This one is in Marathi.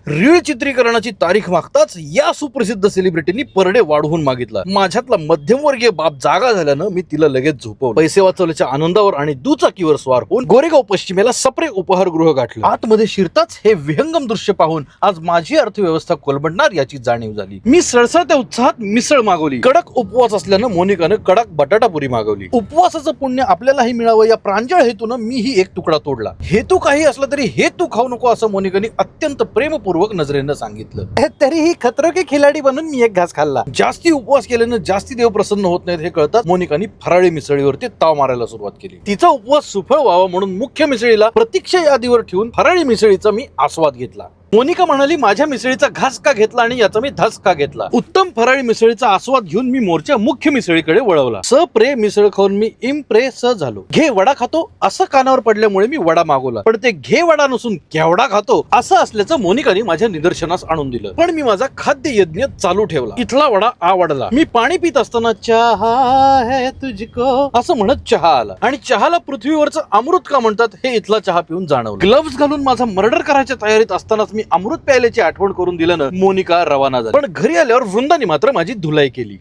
रीळ चित्रीकरणाची तारीख मागताच या सुप्रसिद्ध सेलिब्रिटींनी पर डे वाढवून मागितला. माझ्यातला मध्यमवर्गीय बाप जागा झाल्यानं मी तिला लगेच झोपवलं. पैसे वाचवल्याच्या आनंदावर आणि दुचाकीवर स्वार होऊन गोरेगाव पश्चिमेला सप्रे उपहारगृह गाठलं. आतमध्ये शिरताच हे विहंगम दृश्य पाहून आज माझी अर्थव्यवस्था कोलमडणार याची जाणीव झाली. मी सळसळत्या उत्साहात मिसळ मागवली. कडक उपवास असल्यानं मोनिकानं कडक बटाटापुरी मागवली. उपवासाचं पुण्य आपल्यालाही मिळावं या प्रांजळ हेतून मीही एक तुकडा तोडला. हेतू काही असला तरी हे तू खाऊ नको असं मोनिकाने अत्यंत प्रेमपूर्वक नजरेनं सांगितलं. तरीही खतरो के खिलाडी बनून मी एक घास खाल्ला. जास्ती उपवास केल्यानं जास्ती देव प्रसन्न होत नाहीत हे कळताच मोनिकाने फराळी मिसळीवरती ताव मारायला सुरुवात केली. तिचा उपवास सुफळ व्हावा म्हणून मुख्य मिसळीला प्रतीक्षा यादीवर ठेवून फराळी मिसळीचा मी आस्वाद घेतला. मोनिका म्हणाली, माझ्या मिसळीचा घास का घेतला आणि याचा मी धस का घेतला. उत्तम फराळी मिसळीचा आस्वाद घेऊन मी मोर्चा मुख्य मिसळीकडे वळवला. सप्रे मिसळ खाऊन मी इम्प्रेस झालो. घे वडा खातो असं कानावर पडल्यामुळे मी वडा मागवला, पण ते घे वडा नसून केवडा खातो असं असल्याचं मोनिकाने माझ्या निदर्शनास आणून दिलं. पण मी माझा खाद्य यज्ञ चालू ठेवला. इथला वडा आवडला. मी पाणी पित असताना चहा है तुझको असं म्हणत चहा आला आणि चहाला पृथ्वीवरचं अमृत का म्हणतात हे इथला चहा पिऊन जाणवलं. ग्लव्स घालून माझा मर्डर करायच्या तयारीत असतानाच मी अमृत प्यायल्याची आठवण करून दिल्यानं मोनिका रवाना झाली. पण घरी आल्यावर वृंदाने मात्र माझी धुलाई केली.